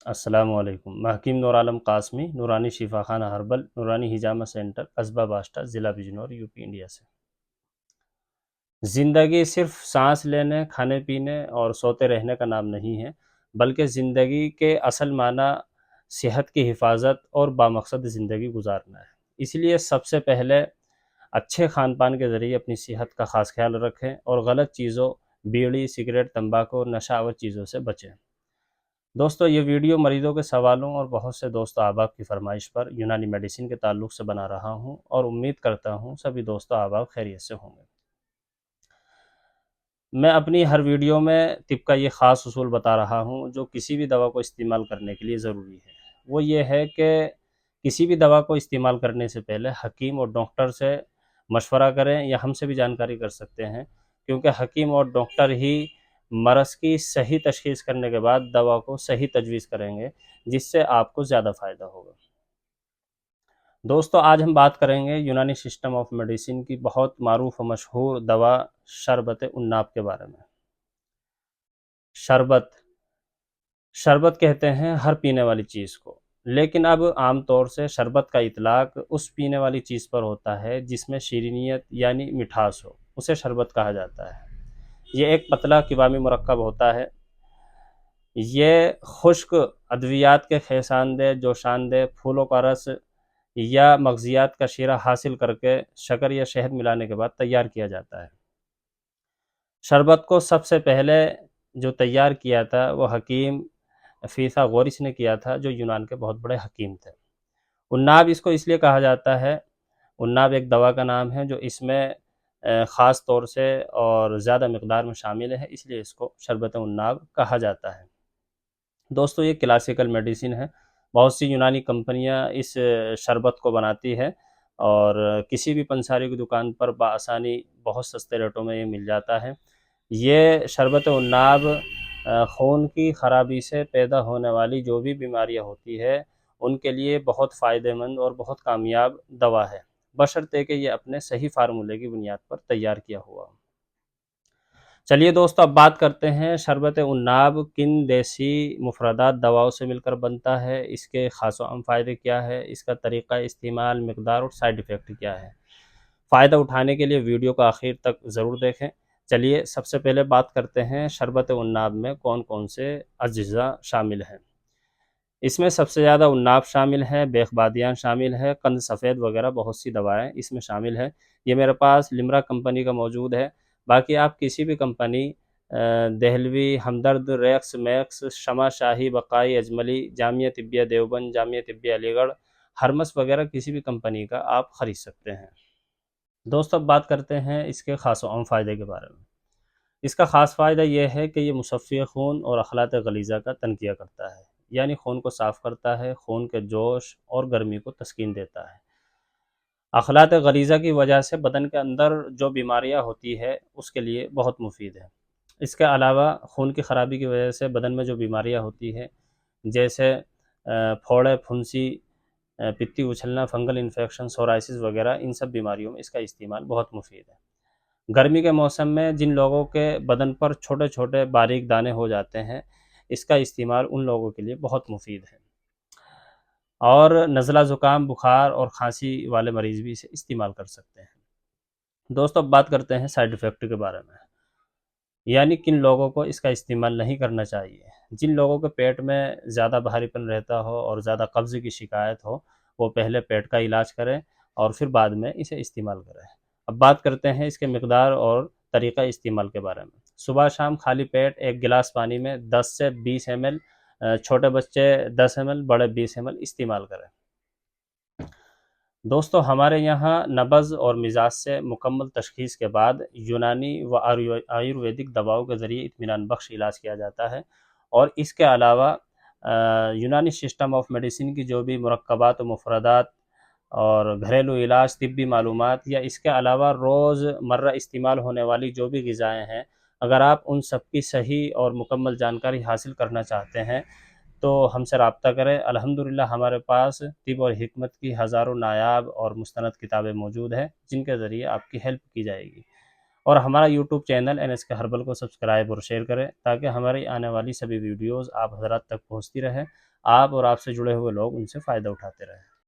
अस्सलामुअलैकुम। मैं हकीम नूर आलम कासमी, नूरानी शिफा खाना हर्बल, नूरानी हिजामा सेंटर, कस्बा बास्टा, ज़िला बिजनौर, यूपी, इंडिया से। ज़िंदगी सिर्फ सांस लेने, खाने पीने और सोते रहने का नाम नहीं है, बल्कि ज़िंदगी के असल माना सेहत की हिफाजत और बामकसद ज़िंदगी गुजारना है। इसलिए सबसे पहले अच्छे खान पान के ज़रिए अपनी सेहत का ख़ास ख्याल रखें और गलत चीज़ों, बीड़ी, सिगरेट, तंबाकू और नशावर चीज़ों से बचें। दोस्तों, ये वीडियो मरीजों के सवालों और बहुत से दोस्तों अहबाब की फरमाइश पर यूनानी मेडिसिन के ताल्लुक से बना रहा हूँ और उम्मीद करता हूँ सभी दोस्तों अहबाब खैरियत से होंगे। मैं अपनी हर वीडियो में तिब का ये ख़ास उसूल बता रहा हूँ जो किसी भी दवा को इस्तेमाल करने के लिए ज़रूरी है। वो ये है कि किसी भी दवा को इस्तेमाल करने से पहले हकीम और डॉक्टर से मशवरा करें या हमसे भी जानकारी कर सकते हैं, क्योंकि हकीम और डॉक्टर ही मरज़ की सही तशख़ीस करने के बाद दवा को सही तजवीज़ करेंगे, जिससे आपको ज़्यादा फ़ायदा होगा। दोस्तों, आज हम बात करेंगे यूनानी सिस्टम ऑफ मेडिसिन की बहुत मारूफ और मशहूर दवा शरबत उन्नाब के बारे में। शरबत शरबत कहते हैं हर पीने वाली चीज़ को, लेकिन अब आम तौर से शरबत का इतलाक उस पीने वाली चीज़ पर होता है जिसमें शीरीनियत यानी मिठास हो, उसे शरबत कहा जाता है। ये एक पतला किवामी मुरक्कब होता है। ये खुश्क अद्वियात के खेसानदे, जोशानदे फूलों का रस या मग़ज़ियात का शीरा हासिल करके शक्कर या शहद मिलाने के बाद तैयार किया जाता है। शरबत को सबसे पहले जो तैयार किया था वो हकीम फ़ीसागोरिस ने किया था, जो यूनान के बहुत बड़े हकीम थे। उन्नाब इसको इसलिए कहा जाता है, उन्नाब एक दवा का नाम है जो इसमें ख़ास तौर से और ज़्यादा मिक़दार में शामिल है, इसलिए इसको शरबत उन्नाब कहा जाता है। दोस्तों, ये क्लासिकल मेडिसिन है। बहुत सी यूनानी कंपनियां इस शरबत को बनाती है और किसी भी पंसारी की दुकान पर बआसानी बहुत सस्ते रेटों में ये मिल जाता है। ये शरबत उन्नाब खून की ख़राबी से पैदा होने वाली जो भी बीमारियां होती है, उनके लिए बहुत फ़ायदेमंद और बहुत कामयाब दवा है, बशर्ते कि ये अपने सही फार्मूले की बुनियाद पर तैयार किया हुआ हो। चलिए दोस्तों, अब बात करते हैं शरबत उन्नाब किन देसी मुफ़रदात दवाओं से मिलकर बनता है, इसके ख़ास व आम फ़ायदे क्या है, इसका तरीक़ा इस्तेमाल, मिक़दार और साइड इफ़ेक्ट क्या है। फ़ायदा उठाने के लिए वीडियो को आखिर तक ज़रूर देखें। चलिए सबसे पहले बात करते हैं शरबत उन्नाब में कौन-कौन से अज्ज़ा शामिल हैं। इसमें सबसे ज़्यादा उन्नाब शामिल है, बेख़बादियान शामिल है, कंद सफ़ेद वगैरह बहुत सी दवाएँ इसमें शामिल हैं। ये मेरे पास लिम्रा कंपनी का मौजूद है। बाकी आप किसी भी कंपनी देहलवी, हमदर्द, रेक्स, मैक्स, शमा शाही, बक़ाई, अजमली, जामिया तिब्बिया देवबंद, जामिया तिब्बिया अलीगढ़, हरमस वगैरह किसी भी कंपनी का आप ख़रीद सकते हैं। दोस्तों, अब बात करते हैं इसके ख़ास व आम फ़ायदे के बारे में। इसका ख़ास फ़ायदा ये है कि ये मुसफ़्फ़ी खून और अख़लात गलीज़ा का तनकिया करता है, यानी खून को साफ़ करता है, खून के जोश और गर्मी को तस्कीन देता है। अख़लात गलीज़ा की वजह से बदन के अंदर जो बीमारियाँ होती है, उसके लिए बहुत मुफ़ीद है। इसके अलावा खून की ख़राबी की वजह से बदन में जो बीमारियाँ होती हैं, जैसे फोड़े, फुंसी, पित्ती उछलना, फंगल इन्फेक्शन, सोराइसिस वगैरह, इन सब बीमारियों में इसका इस्तेमाल बहुत मुफ़ीद है। गर्मी के मौसम में जिन लोगों के बदन पर छोटे-छोटे बारीक दाने हो जाते हैं, इसका इस्तेमाल उन लोगों के लिए बहुत मुफ़ीद है और नज़ला, ज़ुकाम, बुखार और खाँसी वाले मरीज़ भी इसे इस्तेमाल कर सकते हैं। दोस्तों, अब बात करते हैं साइड इफ़ेक्ट के बारे में, यानी किन लोगों को इसका इस्तेमाल नहीं करना चाहिए। जिन लोगों के पेट में ज़्यादा भारीपन रहता हो और ज़्यादा कब्ज़ की शिकायत हो, वो पहले पेट का इलाज करें और फिर बाद में इसे इस्तेमाल करें। अब बात करते हैं इसके मिक़दार और तरीक़ा इस्तेमाल के बारे में। सुबह-शाम खाली पेट 1 गिलास पानी में 10 से 20 एमएल, छोटे बच्चे 10 एमएल, बड़े 20 एमएल इस्तेमाल करें। दोस्तों, हमारे यहाँ नब्ज़ और मिज़ाज से मुकम्मल तशख़ीस के बाद यूनानी व आयुर्वेदिक दवाओं के ज़रिए इत्मीनान बख्श इलाज किया जाता है और इसके अलावा यूनानी सिस्टम ऑफ मेडिसिन की जो भी मुरक्कबात व मुफ़रदात और घरेलू इलाज, तिब्बी मालूमात या इसके अलावा रोज़मर्रा इस्तेमाल होने वाली जो भी ग़िज़ाएँ हैं, अगर आप उन सब की सही और मुकम्मल जानकारी हासिल करना चाहते हैं, तो हमसे राब्ता करें। अल्हम्दुलिल्लाह हमारे पास तिब और हिकमत की हज़ारों नायाब और मुस्तनद किताबें मौजूद हैं, जिनके ज़रिए आपकी हेल्प की जाएगी। और हमारा यूट्यूब चैनल एनएसके हर्बल को सब्सक्राइब और शेयर करें, ताकि हमारी आने वाली सभी वीडियोज़ आप हज़रात तक पहुँचती रहें। आप और आपसे जुड़े हुए लोग उनसे फ़ायदा उठाते रहें।